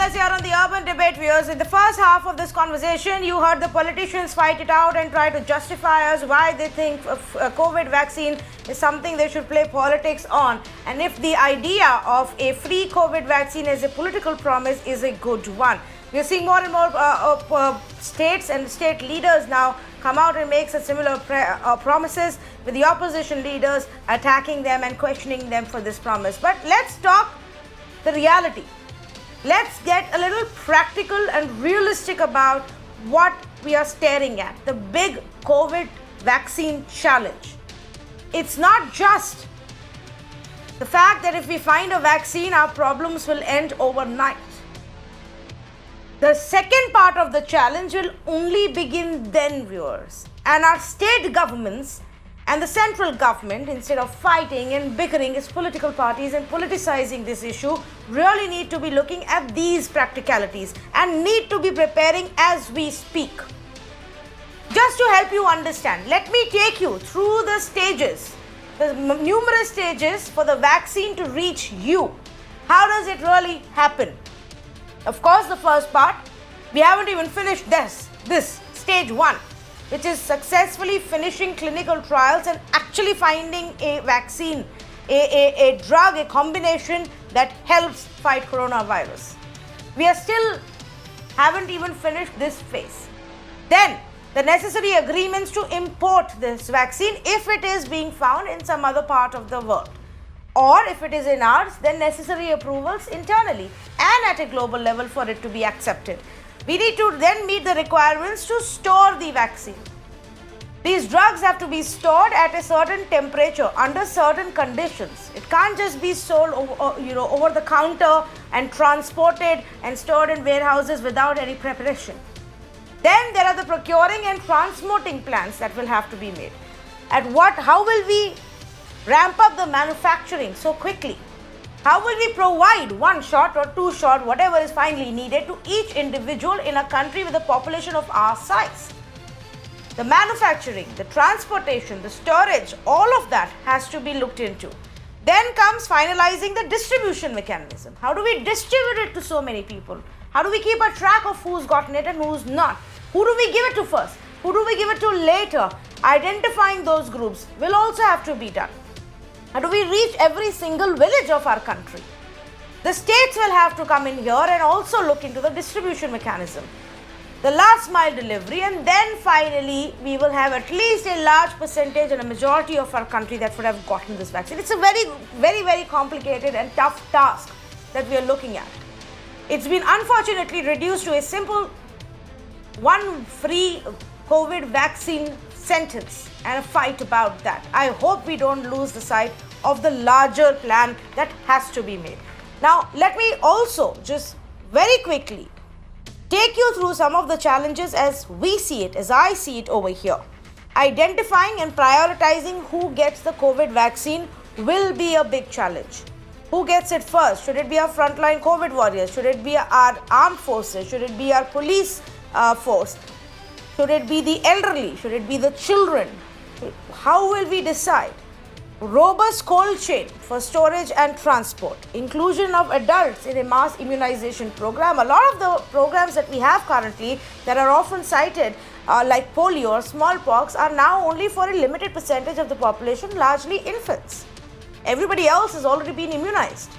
us here on the Urban Debate Viewers. In the first half of this conversation, you heard the politicians fight it out and try to justify us why they think COVID vaccine is something they should play politics on. And if the idea of a free COVID vaccine as a political promise is a good one. We are seeing more and more states and state leaders now come out and make such similar promises, with the opposition leaders attacking them and questioning them for this promise. But let's talk the reality. Let's get a little practical and realistic about what we are staring at, the big COVID vaccine challenge. It's not just the fact that if we find a vaccine, our problems will end overnight. The second part of the challenge will only begin then, viewers. And our state governments and the central government, instead of fighting and bickering as political parties and politicizing this issue, really need to be looking at these practicalities and need to be preparing as we speak. Just to help you understand, let me take you through the stages, the numerous stages for the vaccine to reach you. How does it really happen? Of course, the first part, we haven't even finished this stage 1, which is successfully finishing clinical trials and actually finding a vaccine, a drug, a combination that helps fight coronavirus. We haven't even finished this phase. Then, the necessary agreements to import this vaccine if it is being found in some other part of the world. Or if it is in ours, then necessary approvals internally and at a global level for it to be accepted. We need to then meet the requirements to store the vaccine. These drugs have to be stored at a certain temperature under certain conditions. It can't just be sold over the counter and transported and stored in warehouses without any preparation. Then there are the procuring and transmitting plans that will have to be made. How will we ramp up the manufacturing so quickly? How will we provide 1 shot or 2 shot, whatever is finally needed, to each individual in a country with a population of our size? The manufacturing, the transportation, the storage, all of that has to be looked into. Then comes finalizing the distribution mechanism. How do we distribute it to so many people? How do we keep a track of who's gotten it and who's not? Who do we give it to first? Who do we give it to later? Identifying those groups will also have to be done. How do we reach every single village of our country? The states will have to come in here and also look into the distribution mechanism, the last mile delivery, and then finally we will have at least a large percentage and a majority of our country that would have gotten this vaccine. It's a very, very, very complicated and tough task that we are looking at. It's been unfortunately reduced to a simple one free COVID vaccine sentence and a fight about that. I hope we don't lose the sight of the larger plan that has to be made. Now, let me also just very quickly take you through some of the challenges as we see it, as I see it over here. Identifying and prioritizing who gets the COVID vaccine will be a big challenge. Who gets it first? Should it be our frontline COVID warriors? Should it be our armed forces? Should it be our police force? Should it be the elderly? Should it be the children? How will we decide? Robust cold chain for storage and transport. Inclusion of adults in a mass immunization program. A lot of the programs that we have currently that are often cited, like polio or smallpox, are now only for a limited percentage of the population, largely infants. Everybody else has already been immunized.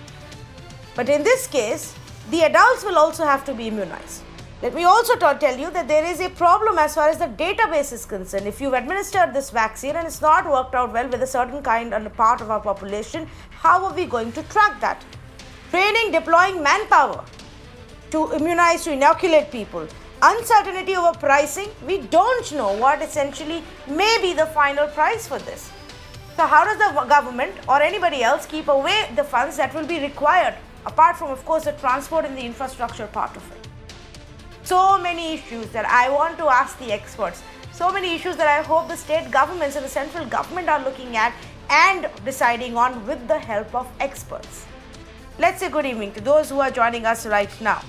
But in this case, the adults will also have to be immunized. Let me also tell you that there is a problem as far as the database is concerned. If you've administered this vaccine and it's not worked out well with a certain kind and a part of our population, how are we going to track that? Training, deploying manpower to immunize, to inoculate people. Uncertainty over pricing. We don't know what essentially may be the final price for this. So how does the government or anybody else keep away the funds that will be required, apart from, of course, the transport and the infrastructure part of it? So many issues that I want to ask the experts. So many issues that I hope the state governments and the central government are looking at and deciding on with the help of experts. Let's say good evening to those who are joining us right now.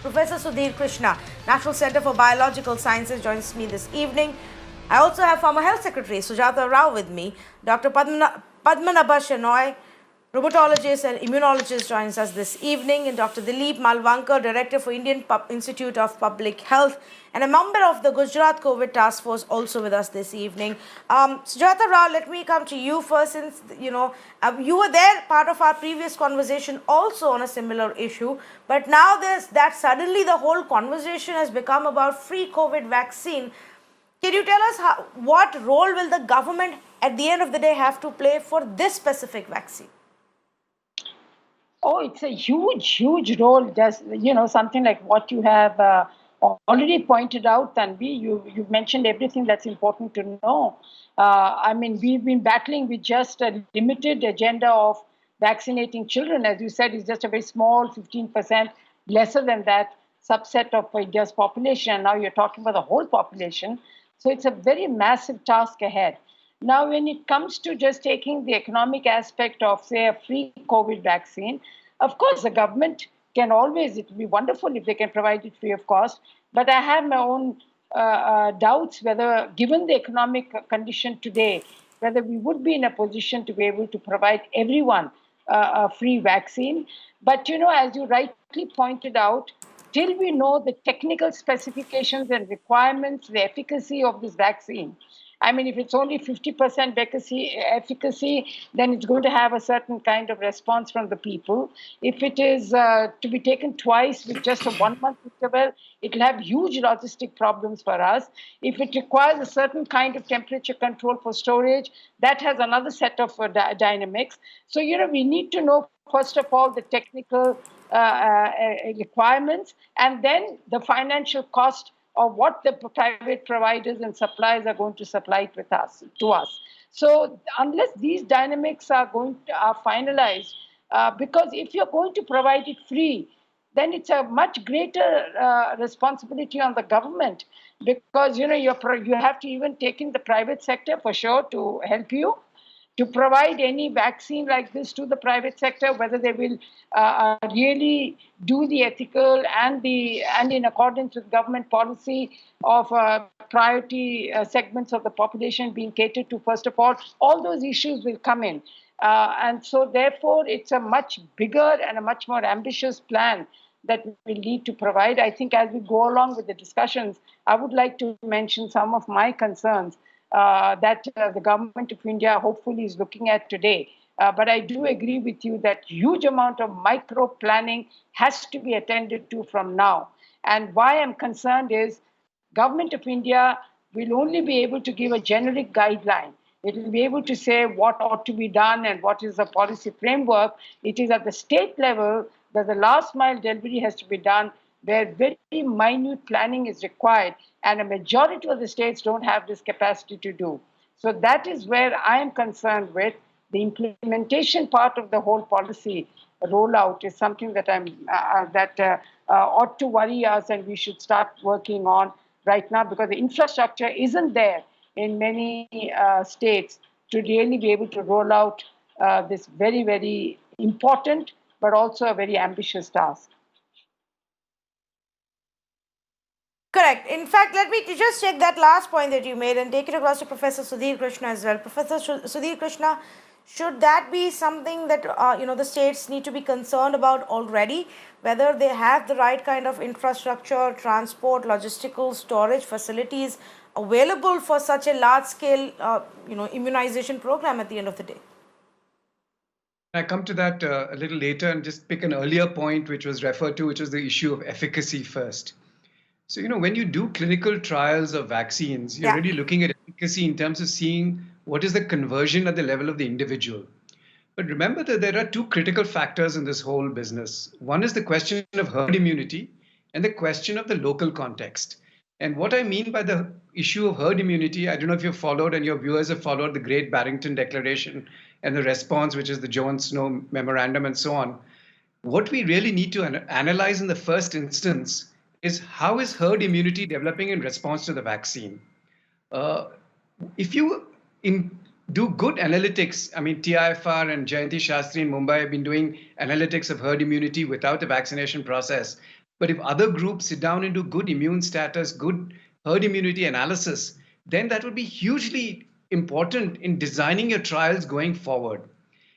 Professor Sudhir Krishna, National Center for Biological Sciences, joins me this evening. I also have former Health Secretary Sujata Rao with me, Dr. Padmanabha Shenoy, rheumatologist and immunologist, joins us this evening, and Dr. Dilip Malvankar, Director for Indian Institute of Public Health and a member of the Gujarat COVID Task Force, also with us this evening. Sujata Rao, let me come to you first, since you were there, part of our previous conversation, also on a similar issue. But now there's that suddenly the whole conversation has become about free COVID vaccine. Can you tell us what role will the government at the end of the day have to play for this specific vaccine? Oh, it's a huge role. Just, something like what you have already pointed out, Tanvi. You've mentioned everything that's important to know. I mean, we've been battling with just a limited agenda of vaccinating children. As you said, it's just a very small 15%, lesser than that subset of India's population. And now you're talking about the whole population. So it's a very massive task ahead. Now, when it comes to just taking the economic aspect of, say, a free COVID vaccine, of course, the government can always, it would be wonderful if they can provide it free of cost, but I have my own doubts whether, given the economic condition today, whether we would be in a position to be able to provide everyone a free vaccine. But, as you rightly pointed out, till we know the technical specifications and requirements, the efficacy of this vaccine, I mean, if it's only 50% efficacy, then it's going to have a certain kind of response from the people. If it is to be taken twice with just a 1 month interval, it will have huge logistic problems for us. If it requires a certain kind of temperature control for storage, that has another set of dynamics. So, we need to know, first of all, the technical requirements, and then the financial cost of what the private providers and suppliers are going to supply it to us. So unless these dynamics are finalized, because if you're going to provide it free, then it's a much greater responsibility on the government, because you have to even take in the private sector for sure to help you to provide any vaccine like this to the private sector, whether they will really do the ethical and in accordance with government policy of priority segments of the population being catered to, first of all those issues will come in. And so therefore, it's a much bigger and a much more ambitious plan that we need to provide. I think as we go along with the discussions, I would like to mention some of my concerns that the government of India hopefully is looking at today. But I do agree with you that huge amount of micro planning has to be attended to from now. And why I'm concerned is government of India will only be able to give a generic guideline. It will be able to say what ought to be done and what is the policy framework. It is at the state level that the last mile delivery has to be done, where very minute planning is required, and a majority of the states don't have this capacity to do. So that is where I am concerned with. The implementation part of the whole policy rollout is something that ought to worry us, and we should start working on right now, because the infrastructure isn't there in many states to really be able to roll out this very, very important but also a very ambitious task. Correct. In fact, let me just check that last point that you made and take it across to Professor Sudhir Krishna as well. Professor Sudhir Krishna, should that be something that the states need to be concerned about already, whether they have the right kind of infrastructure, transport, logistical, storage facilities available for such a large-scale immunization program at the end of the day? I come to that a little later and just pick an earlier point which was referred to, which was the issue of efficacy first. So, when you do clinical trials of vaccines, you're really looking at efficacy in terms of seeing what is the conversion at the level of the individual. But remember that there are two critical factors in this whole business. One is the question of herd immunity and the question of the local context. And what I mean by the issue of herd immunity, I don't know if you've followed and your viewers have followed the Great Barrington Declaration and the response, which is the Joan Snow Memorandum and so on. What we really need to analyze in the first instance is how is herd immunity developing in response to the vaccine? If you do good analytics, I mean, TIFR and Jayanti Shastri in Mumbai have been doing analytics of herd immunity without a vaccination process. But if other groups sit down and do good immune status, good herd immunity analysis, then that would be hugely important in designing your trials going forward.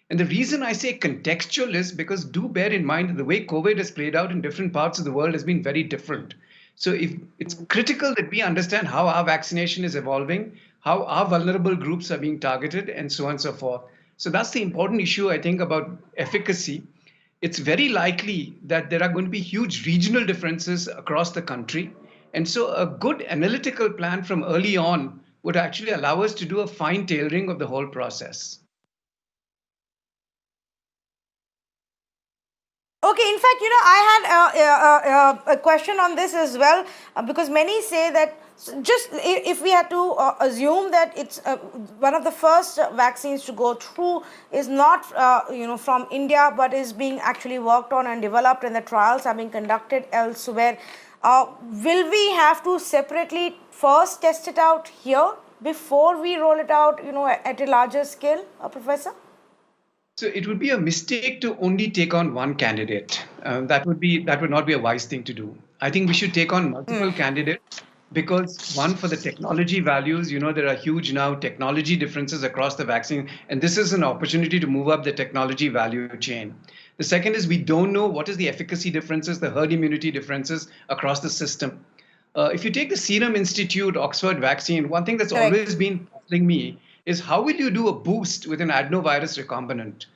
And the reason I say contextual is because do bear in mind that the way COVID has played out in different parts of the world has been very different. So if it's critical that we understand how our vaccination is evolving, how our vulnerable groups are being targeted, and so on and so forth. So that's the important issue, I think, about efficacy. It's very likely that there are going to be huge regional differences across the country. And so a good analytical plan from early on would actually allow us to do a fine tailoring of the whole process. Okay, in fact, I had a question on this as well, because many say that just if we had to assume that it's one of the first vaccines to go through is not, from India, but is being actually worked on and developed, and the trials are being conducted elsewhere, will we have to separately first test it out here before we roll it out, at a larger scale, Professor? So it would be a mistake to only take on one candidate. That would not be a wise thing to do. I think we should take on multiple candidates because one, for the technology values, there are huge now technology differences across the vaccine, and this is an opportunity to move up the technology value chain. The second is we don't know what is the efficacy differences, the herd immunity differences across the system. If you take the Serum Institute Oxford vaccine, one thing that's always been puzzling me is how will you do a boost with an adenovirus recombinant?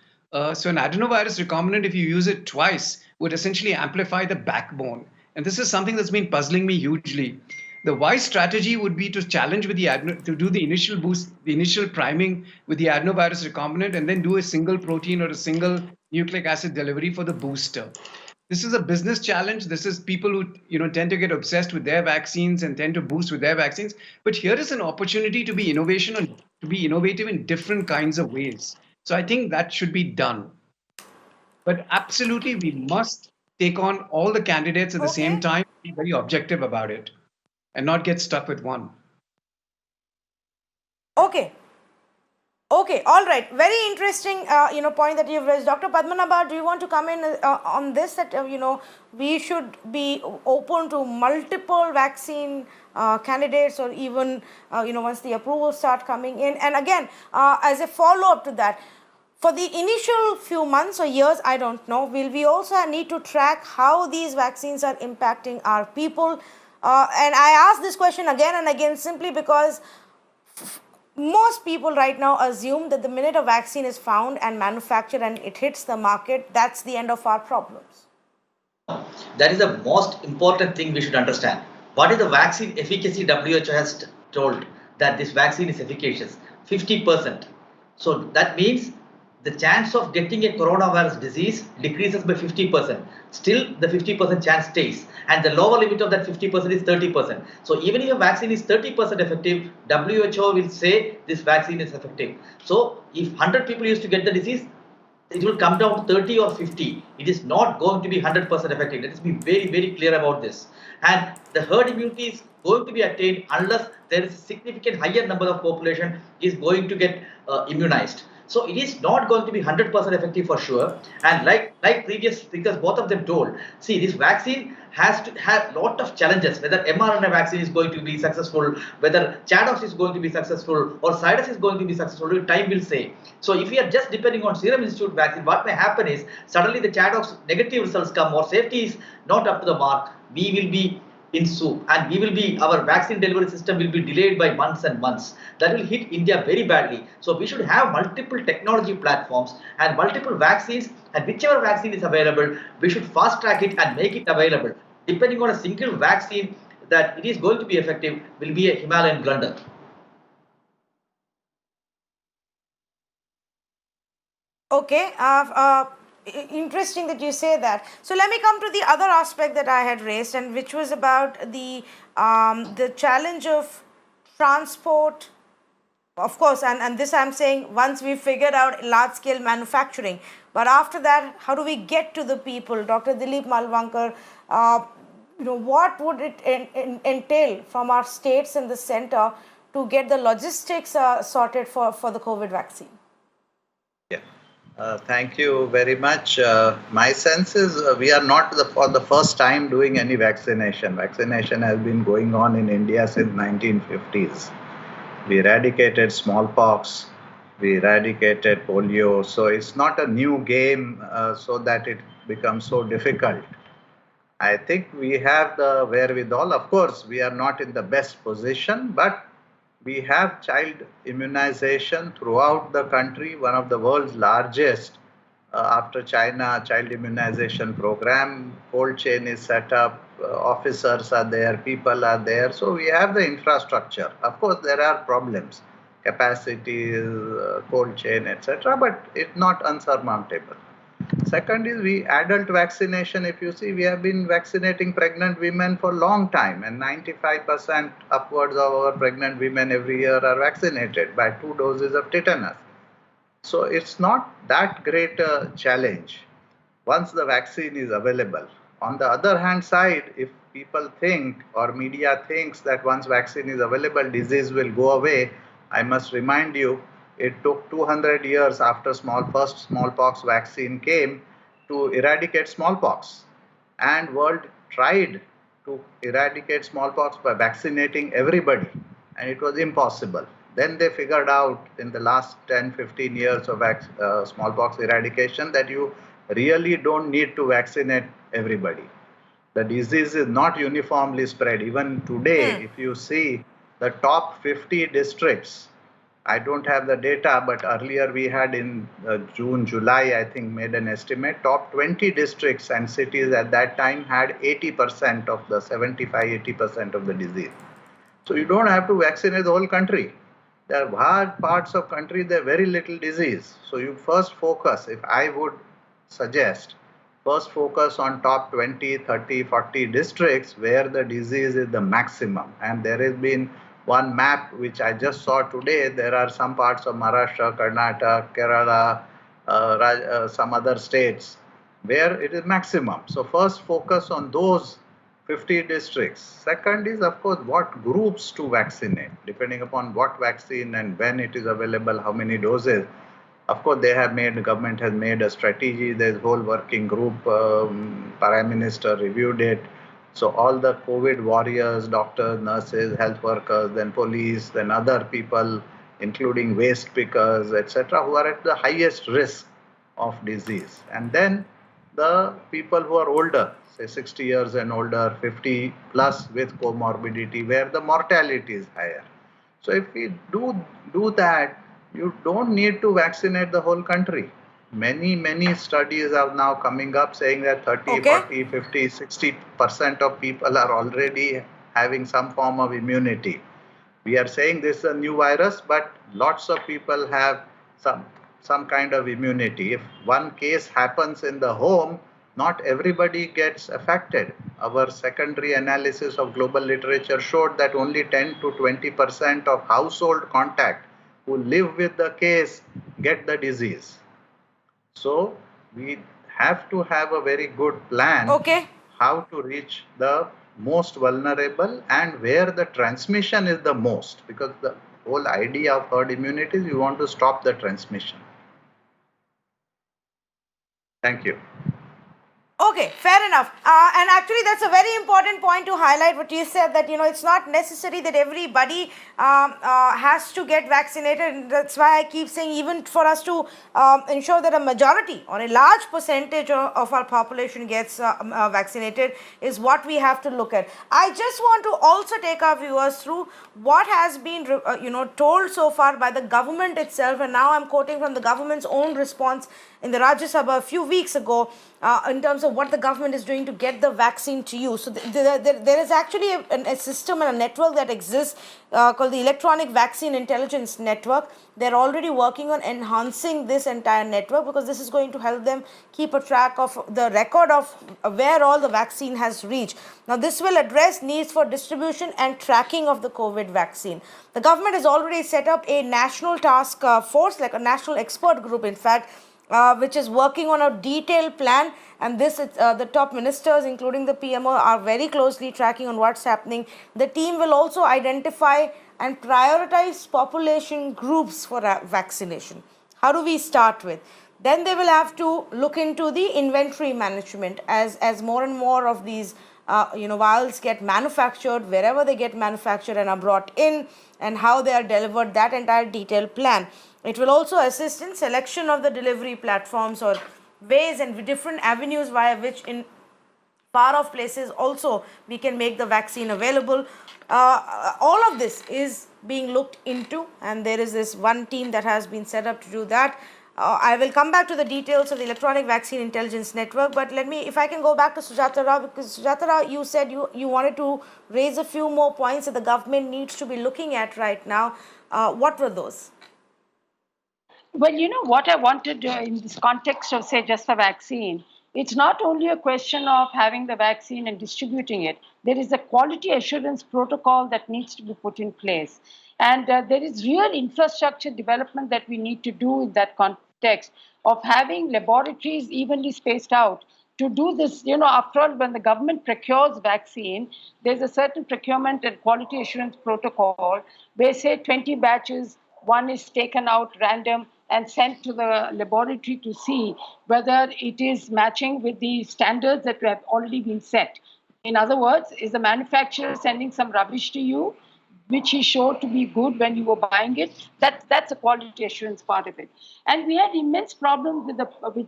So an adenovirus recombinant, if you use it twice, would essentially amplify the backbone. And this is something that's been puzzling me hugely. The wise strategy would be to challenge with to do the initial boost, the initial priming with the adenovirus recombinant, and then do a single protein or a single nucleic acid delivery for the booster. This is a business challenge. This is people who tend to get obsessed with their vaccines and tend to boost with their vaccines. But here is an opportunity to be innovative in different kinds of ways. So I think that should be done. But absolutely, we must take on all the candidates at the same time, be very objective about it, and not get stuck with one. Okay, all right. Very interesting, point that you've raised. Dr. Padmanabha, do you want to come in on this, that, we should be open to multiple vaccine candidates, or even, once the approvals start coming in? And again, as a follow-up to that, for the initial few months or years, I don't know, will we also need to track how these vaccines are impacting our people? And I ask this question again and again simply because most people right now assume that the minute a vaccine is found and manufactured and it hits the market, that's the end of our problems. That is the most important thing we should understand. What is the vaccine efficacy? WHO has told that this vaccine is efficacious, 50%. So that means the chance of getting a coronavirus disease decreases by 50%. Still, the 50% chance stays. And the lower limit of that 50% is 30%. So even if a vaccine is 30% effective, WHO will say this vaccine is effective. So if 100 people used to get the disease, it will come down to 30 or 50. It is not going to be 100% effective. Let us be very, very clear about this. And the herd immunity is going to be attained unless there is a significant higher number of population is going to get immunized. So it is not going to be 100% effective for sure. And like previous speakers, both of them told, see, this vaccine has to have a lot of challenges, whether mRNA vaccine is going to be successful, whether ChAdOx is going to be successful, or Zydus is going to be successful, time will say. So if we are just depending on Serum Institute vaccine, what may happen is suddenly the ChAdOx negative results come, or safety is not up to the mark, we will be in soup, and our vaccine delivery system will be delayed by months and months. That will hit India very badly. So we should have multiple technology platforms and multiple vaccines, and whichever vaccine is available, we should fast track it and make it available. Depending on a single vaccine that it is going to be effective will be a Himalayan blunder. Okay, interesting that you say that. So let me come to the other aspect that I had raised, and which was about the challenge of transport, of course, and this I'm saying once we figured out large scale manufacturing, but after that, how do we get to the people? Dr. Dilip Malvankar, what would it entail from our states and the center to get the logistics sorted for the COVID vaccine? Thank you very much. My sense is we are not for the first time doing any vaccination. Vaccination has been going on in India since 1950s. We eradicated smallpox We eradicated polio. So it's not a new game so that it becomes so difficult. I think we have the wherewithal. Of course, we are not in the best position, but we have child immunization throughout the country, one of the world's largest after China child immunization program. Cold chain is set up, officers are there, people are there. So we have the infrastructure. Of course, there are problems, capacity, cold chain, etc., but it's not unsurmountable. Second is adult vaccination. If you see, we have been vaccinating pregnant women for a long time, and 95% upwards of our pregnant women every year are vaccinated by 2 doses of tetanus. So it's not that great a challenge once the vaccine is available. On the other hand side, if people think or media thinks that once vaccine is available, disease will go away, I must remind you, it took 200 years after first smallpox vaccine came to eradicate smallpox. And world tried to eradicate smallpox by vaccinating everybody, and it was impossible. Then they figured out in the last 10, 15 years of smallpox eradication that you really don't need to vaccinate everybody. The disease is not uniformly spread. Even today, if you see the top 50 districts, I don't have the data, but earlier we had in June, July, I think, made an estimate. Top 20 districts and cities at that time had 80% of the 75-80% of the disease. So you don't have to vaccinate the whole country. There are large parts of country, there are very little disease. So you first focus, if I would suggest, first focus on top 20, 30, 40 districts where the disease is the maximum. And there has been one map which I just saw today. There are some parts of Maharashtra, Karnataka, Kerala, some other states where it is maximum. So first focus on those 50 districts. Second is, of course, what groups to vaccinate, depending upon what vaccine and when it is available, how many doses. Of course, the government has made a strategy. There's a whole working group, Prime Minister reviewed it. So all the COVID warriors, doctors, nurses, health workers, then police, then other people, including waste pickers, etc., who are at the highest risk of disease. And then the people who are older, say 60 years and older, 50 plus with comorbidity, where the mortality is higher. So if we do that, you don't need to vaccinate the whole country. Many studies are now coming up saying that 30, 40, 50, 60% of people are already having some form of immunity. We are saying this is a new virus, but lots of people have some kind of immunity. If one case happens in the home, not everybody gets affected. Our secondary analysis of global literature showed that only 10 to 20% of household contact who live with the case get the disease. So we have to have a very good plan how to reach the most vulnerable and where the transmission is the most, because the whole idea of herd immunity is you want to stop the transmission. Thank you. Okay, fair enough. And actually, that's a very important point to highlight what you said, that, it's not necessary that everybody has to get vaccinated. And that's why I keep saying, even for us to ensure that a majority or a large percentage of our population gets vaccinated is what we have to look at. I just want to also take our viewers through what has been, told so far by the government itself. And now I'm quoting from the government's own response in the Rajya Sabha a few weeks ago in terms of what the government is doing to get the vaccine to you. So there is actually a system and a network that exists called the Electronic Vaccine Intelligence Network. They're already working on enhancing this entire network because this is going to help them keep a track of the record of where all the vaccine has reached. Now, this will address needs for distribution and tracking of the COVID vaccine. The government has already set up a national task force, like a national expert group, in fact, which is working on a detailed plan, and this the top ministers, including the PMO, are very closely tracking on what's happening. The team will also identify and prioritize population groups for vaccination. How do we start with? Then they will have to look into the inventory management as more and more of these vials get manufactured, wherever they get manufactured and are brought in, and how they are delivered, that entire detailed plan. It will also assist in selection of the delivery platforms or ways and different avenues via which in far off places also we can make the vaccine available. All of this is being looked into, and there is this one team that has been set up to do that. I will come back to the details of the Electronic Vaccine Intelligence Network, but let me, if I can go back to Sujata Rao, because Sujata Rao, you said you wanted to raise a few more points that the government needs to be looking at right now. What were those? Well, you know what I wanted in this context of, say, just the vaccine, it's not only a question of having the vaccine and distributing it. There is a quality assurance protocol that needs to be put in place. And there is real infrastructure development that we need to do in that context of having laboratories evenly spaced out to do this. You know, after all, when the government procures vaccine, there's a certain procurement and quality assurance protocol where, say, 20 batches, one is taken out random and sent to the laboratory to see whether it is matching with the standards that have already been set. In other words, is the manufacturer sending some rubbish to you, which he showed to be good when you were buying it? That's a quality assurance part of it. And we had immense problems with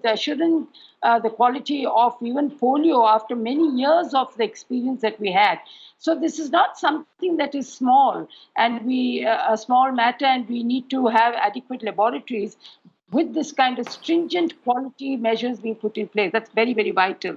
the assurance, the quality of even polio after many years of the experience that we had. So this is not something that is small and a small matter, and we need to have adequate laboratories with this kind of stringent quality measures being put in place. That's very, very vital.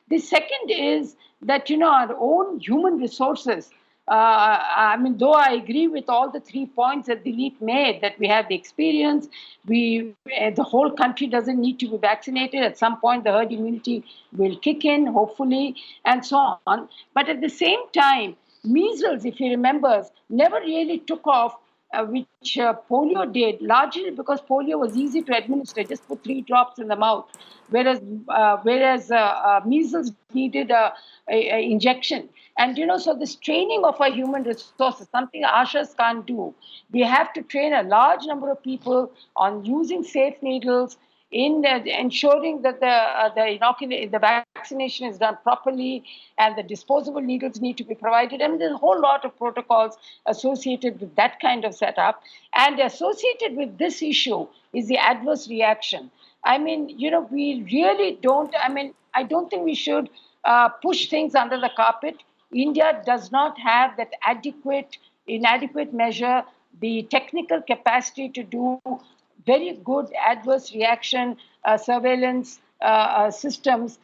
The second is that, you know, our own human resources. I mean, though I agree with all the 3 points that Dilip made, that we have the experience, the whole country doesn't need to be vaccinated. At some point, the herd immunity will kick in, hopefully, and so on. But at the same time, measles, if you remember, never really took off, which polio did, largely because polio was easy to administer, just put 3 drops in the mouth, whereas measles needed a injection. And, you know, so this training of our human resources, something Ashas can't do. We have to train a large number of people on using safe needles, in ensuring that the vaccination is done properly, and the disposable needles need to be provided. I mean, there's a whole lot of protocols associated with that kind of setup. And associated with this issue is the adverse reaction. I mean, you know, we really don't, I don't think we should push things under the carpet. India does not have that inadequate measure, the technical capacity to do very good adverse reaction surveillance systems,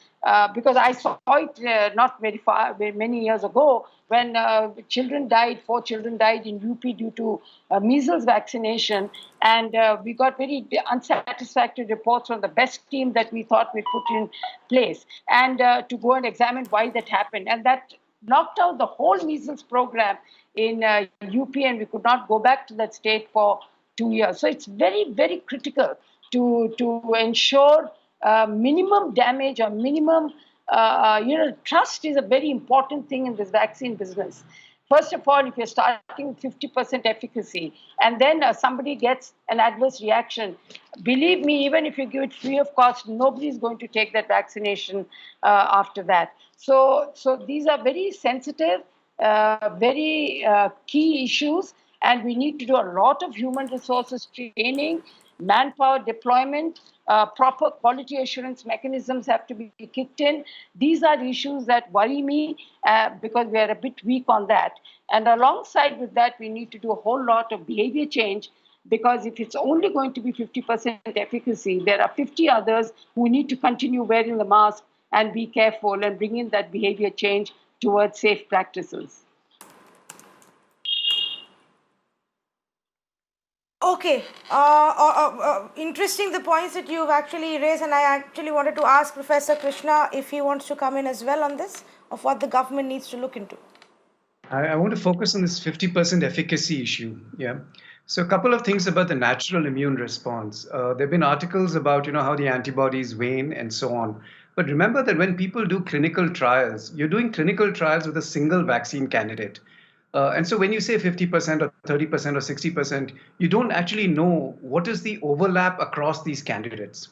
because I saw it not many years ago when 4 children died in UP due to measles vaccination, and we got very unsatisfactory reports from the best team that we thought we'd put in place, and to go and examine why that happened. And that knocked out the whole measles program in UP, and we could not go back to that state for 2 years. So it's very, very critical to ensure minimum damage or minimum, trust is a very important thing in this vaccine business. First of all, if you're starting with 50% efficacy and then somebody gets an adverse reaction, believe me, even if you give it free of cost, nobody's going to take that vaccination after that. So these are very sensitive, very key issues, and we need to do a lot of human resources training, manpower deployment, proper quality assurance mechanisms have to be kicked in. These are issues that worry me because we are a bit weak on that. And alongside with that, we need to do a whole lot of behavior change, because if it's only going to be 50% efficacy, there are 50 others who need to continue wearing the mask and be careful and bring in that behavior change towards safe practices. Okay, interesting the points that you've actually raised, and I actually wanted to ask Professor Krishna if he wants to come in as well on this, of what the government needs to look into. I want to focus on this 50% efficacy issue. Yeah. So a couple of things about the natural immune response. There have been articles about, how the antibodies wane and so on. But remember that when people do clinical trials, you're doing clinical trials with a single vaccine candidate. And so when you say 50% or 30% or 60%, you don't actually know what is the overlap across these candidates.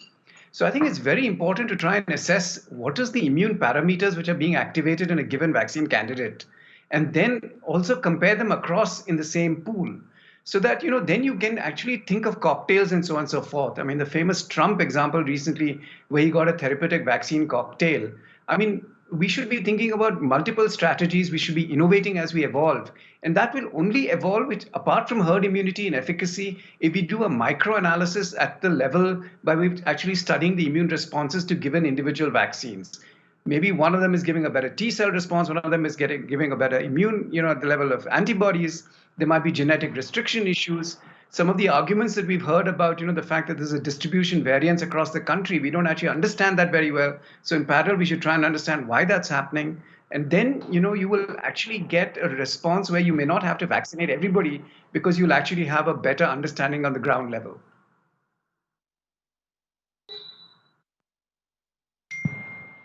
So I think it's very important to try and assess what is the immune parameters which are being activated in a given vaccine candidate, and then also compare them across in the same pool. so that then you can actually think of cocktails and so on and so forth. I mean, the famous Trump example recently, where he got a therapeutic vaccine cocktail. I mean, we should be thinking about multiple strategies. We should be innovating as we evolve, and that will only evolve apart from herd immunity and efficacy, if we do a micro analysis at the level by which actually studying the immune responses to given individual vaccines. Maybe one of them is giving a better T cell response, one of them is giving a better immune, at the level of antibodies. There might be genetic restriction issues. Some of the arguments that we've heard about, the fact that there's a distribution variance across the country, we don't actually understand that very well. So in parallel, we should try and understand why that's happening. And then, you will actually get a response where you may not have to vaccinate everybody, because you'll actually have a better understanding on the ground level.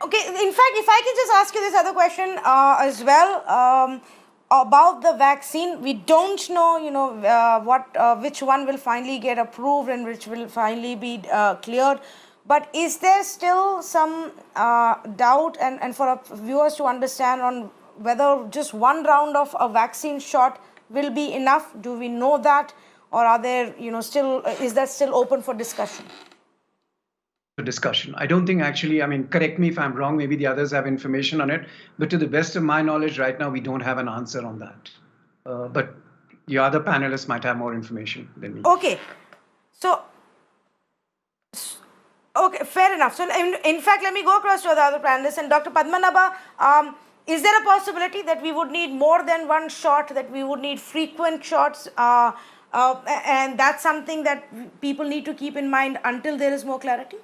Okay, in fact, if I can just ask you this other question as well, about the vaccine. We don't know, which one will finally get approved and which will finally be cleared. But is there still some doubt, and for our viewers to understand, on whether just one round of a vaccine shot will be enough? Do we know that, or are there, is that still open for discussion? Discussion. I don't think actually, correct me if I'm wrong, maybe the others have information on it, but to the best of my knowledge right now, we don't have an answer on that. But the other panelists might have more information than me. Okay. So, okay, fair enough. So, in fact, let me go across to the other panelists. And Dr. Padmanabha, is there a possibility that we would need more than one shot, that we would need frequent shots? And that's something that people need to keep in mind until there is more clarity?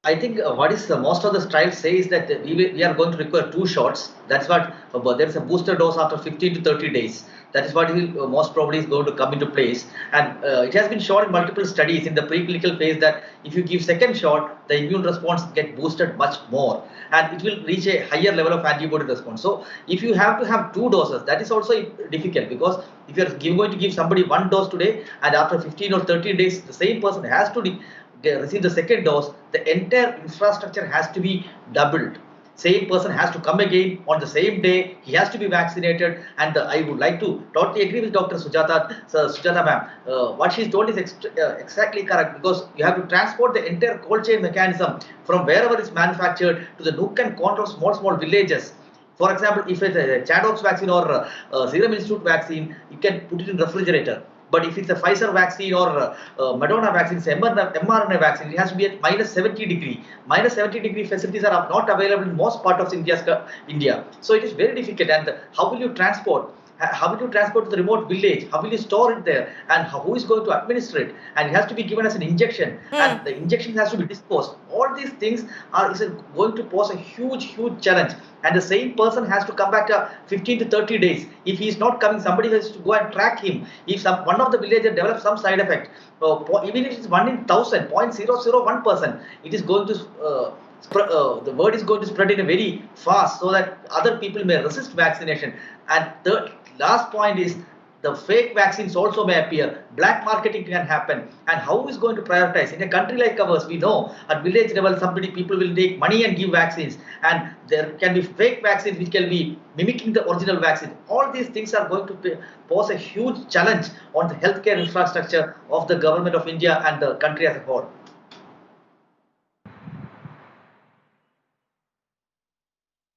I think what is most of the trials say is that we are going to require 2 shots. That's what there is a booster dose after 15 to 30 days. That is what will, most probably is going to come into place. And it has been shown in multiple studies in the preclinical phase that if you give second shot, the immune response get boosted much more, and it will reach a higher level of antibody response. So if you have to have 2 doses, that is also difficult, because if you are going to give somebody 1 dose today, and after 15 or 30 days, the same person has to receive the second dose, the entire infrastructure has to be doubled. Same person has to come again on the same day. He has to be vaccinated. And I would like to totally agree with Dr. Sujata ma'am. What she's told is exactly correct, because you have to transport the entire cold chain mechanism from wherever it's manufactured to the nook and corner of small villages. For example, if it's a Chaddox vaccine or a Serum Institute vaccine, you can put it in refrigerator. But if it's a Pfizer vaccine or Moderna vaccine, it's mRNA vaccine, it has to be at minus 70 degree. Minus 70 degree facilities are not available in most part of India. So it is very difficult. And how will you transport? How will you transport to the remote village? How will you store it there? And who is going to administer it? And it has to be given as an injection. And the injection has to be disposed. All these things is going to pose a huge challenge. And the same person has to come back 15 to 30 days. If he is not coming, somebody has to go and track him. If one of the villagers develops some side effect, even if it's 1 in 1,000, 0.001%, it is going to the word is going to spread in a very fast, so that other people may resist vaccination. And the last point is, the fake vaccines also may appear. Black marketing can happen. And how is going to prioritize? In a country like ours, we know at village level, people will take money and give vaccines. And there can be fake vaccines which can be mimicking the original vaccine. All these things are going to pose a huge challenge on the healthcare infrastructure of the government of India and the country as a whole.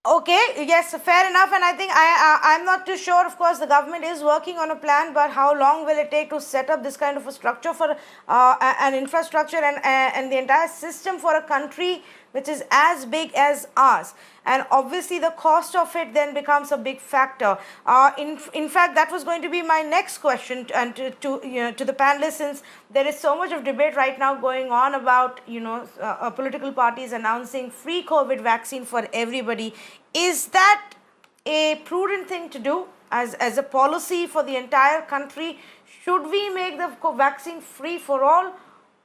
Okay, yes, fair enough. And I think I'm not too sure. Of course, the government is working on a plan, but how long will it take to set up this kind of a structure for an infrastructure and the entire system for a country which is as big as ours? And obviously, the cost of it then becomes a big factor. In fact, that was going to be my next question, and to the panelists, since there is so much of debate right now going on about political parties announcing free COVID vaccine for everybody. Is that a prudent thing to do as a policy for the entire country? Should we make the vaccine free for all,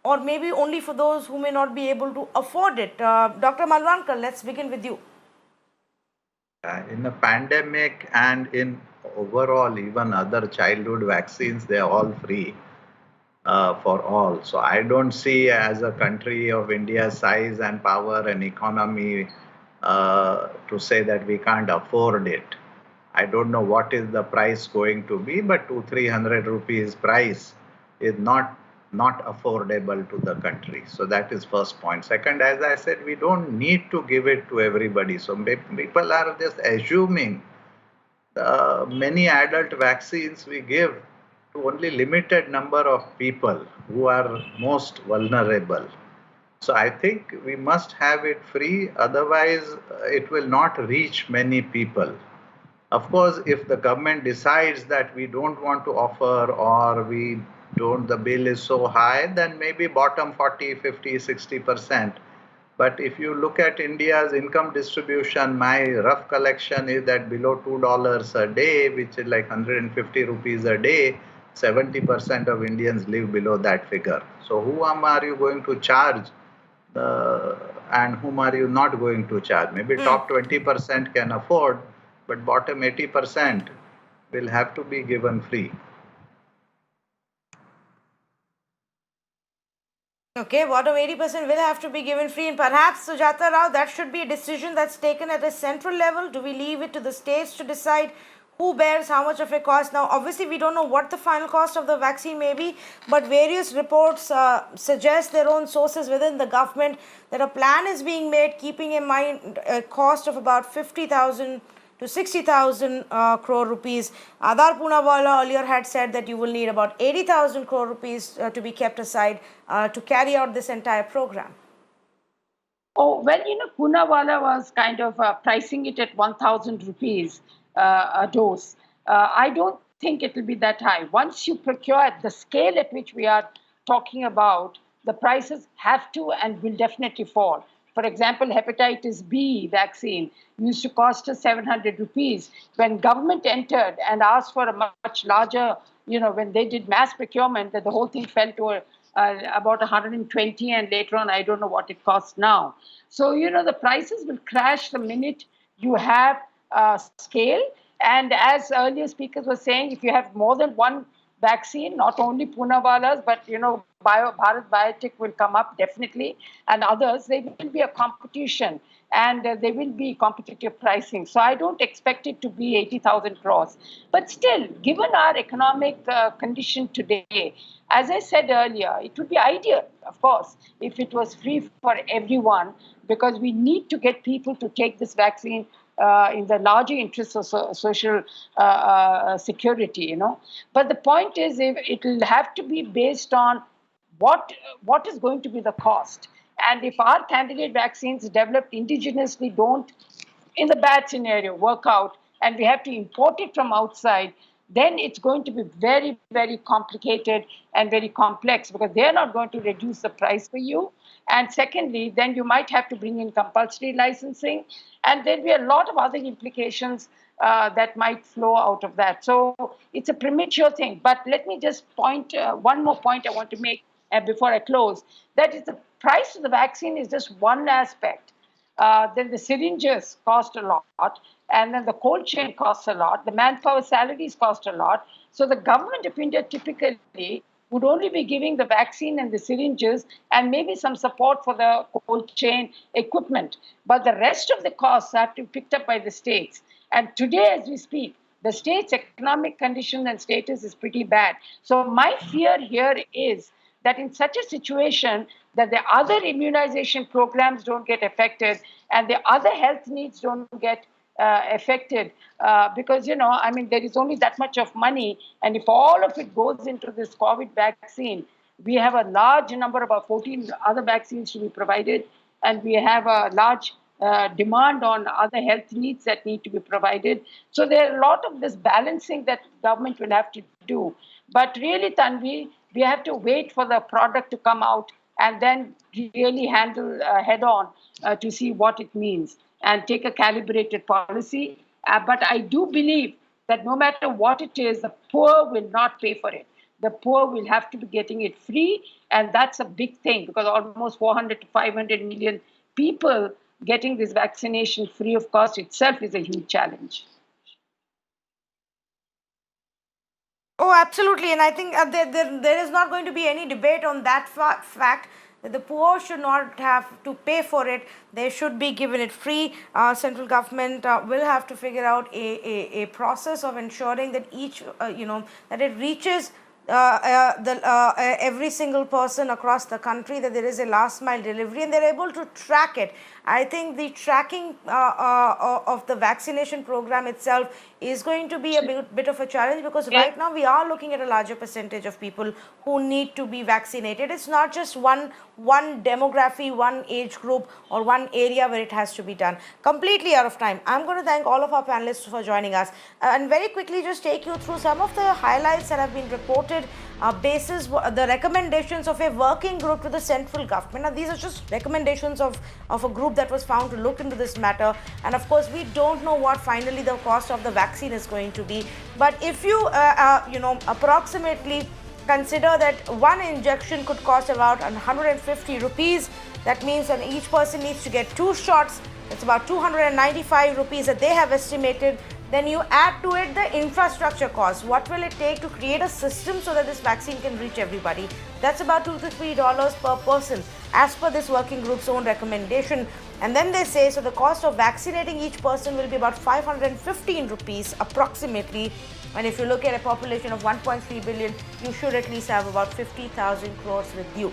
or maybe only for those who may not be able to afford it? Dr. Malwankar, let's begin with you. In the pandemic and in overall even other childhood vaccines, they are all free for all. So I don't see, as a country of India's size and power and economy, to say that we can't afford it. I don't know what is the price going to be, but 200-300 rupees price is not affordable to the country. So that is first point. Second, as I said, we don't need to give it to everybody. So people are just assuming the many adult vaccines we give to only limited number of people who are most vulnerable. So I think we must have it free, otherwise it will not reach many people. Of course, if the government decides that we don't want to offer or we don't, the bill is so high, then maybe bottom 40, 50, 60%. But if you look at India's income distribution, my rough collection is that below $2 a day, which is like 150 rupees a day, 70% of Indians live below that figure. So whom are you going to charge and whom are you not going to charge? Maybe top 20% can afford, but bottom 80% will have to be given free. Okay, bottom 80% will have to be given free, and perhaps, Sujata Rao, that should be a decision that's taken at a central level. Do we leave it to the states to decide who bears how much of a cost? Now, obviously, we don't know what the final cost of the vaccine may be, but various reports suggest their own sources within the government that a plan is being made, keeping in mind a cost of about 50,000 to 60,000 crore rupees. Adar Poonawalla earlier had said that you will need about 80,000 crore rupees to be kept aside to carry out this entire program. Oh, well, Poonawalla was kind of pricing it at 1,000 rupees a dose. I don't think it will be that high. Once you procure at the scale at which we are talking about, the prices have to and will definitely fall. For example, hepatitis B vaccine used to cost us 700 rupees. When government entered and asked for a much larger, when they did mass procurement, that the whole thing fell to about 120, and later on, I don't know what it costs now. So, the prices will crash the minute you have scale. And as earlier speakers were saying, if you have more than one vaccine, not only Poonawalla's, but Bharat Biotech will come up definitely, and others. There will be a competition, and there will be competitive pricing. So I don't expect it to be 80,000 crores. But still, given our economic condition today, as I said earlier, it would be ideal, of course, if it was free for everyone, because we need to get people to take this vaccine in the larger interest of social security, But the point is, it will have to be based on what is going to be the cost. And if our candidate vaccines developed indigenously don't, in the bad scenario, work out, and we have to import it from outside, then it's going to be very, very complicated and very complex, because they're not going to reduce the price for you. And secondly, then you might have to bring in compulsory licensing, and there'll be a lot of other implications that might flow out of that. So it's a premature thing. But let me just point one more point I want to make before I close. That is, the price of the vaccine is just one aspect. Then the syringes cost a lot, and then the cold chain costs a lot. The manpower salaries cost a lot. So the government of India typically would only be giving the vaccine and the syringes and maybe some support for the cold chain equipment. But the rest of the costs have to be picked up by the states. And today, as we speak, the state's economic condition and status is pretty bad. So my fear here is that in such a situation, that the other immunization programs don't get affected and the other health needs don't get affected because, there is only that much of money. And if all of it goes into this COVID vaccine, we have a large number, about 14 other vaccines to be provided, and we have a large demand on other health needs that need to be provided. So there are a lot of this balancing that government will have to do. But really, Tanvi, we have to wait for the product to come out and then really handle head on to see what it means and take a calibrated policy. But I do believe that no matter what it is, the poor will not pay for it. The poor will have to be getting it free. And that's a big thing, because almost 400 to 500 million people getting this vaccination free of cost itself is a huge challenge. Oh, absolutely. And I think there is not going to be any debate on that fact, that the poor should not have to pay for it. They should be given it free. Central government will have to figure out a process of ensuring that each, that it reaches every single person across the country, that there is a last mile delivery and they're able to track it. I think the tracking of the vaccination program itself is going to be a bit of a challenge, because right now we are looking at a larger percentage of people who need to be vaccinated. It's not just one demography, one age group or one area where it has to be done. Completely out of time. I'm going to thank all of our panelists for joining us and very quickly just take you through some of the highlights that have been reported basis the recommendations of a working group to the central government. Now, these are just recommendations of a group that was found to look into this matter, and of course we don't know what finally the cost of the vaccine is going to be. But if you approximately consider that one injection could cost about 150 rupees, that means that each person needs to get 2 shots. It's about 295 rupees that they have estimated. Then you add to it the infrastructure cost. What will it take to create a system so that this vaccine can reach everybody? That's about $2 to $3 per person as per this working group's own recommendation. And then they say, so the cost of vaccinating each person will be about 515 rupees approximately. And if you look at a population of 1.3 billion, you should at least have about 50,000 crores with you.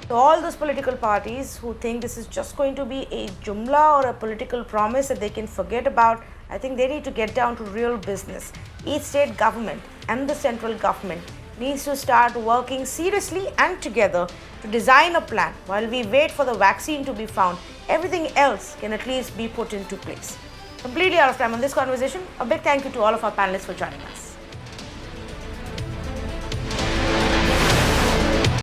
So all those political parties who think this is just going to be a jumla or a political promise that they can forget about, I think they need to get down to real business. Each state government and the central government needs to start working seriously and together to design a plan while we wait for the vaccine to be found. Everything else can at least be put into place. Completely out of time on this conversation. A big thank you to all of our panelists for joining us.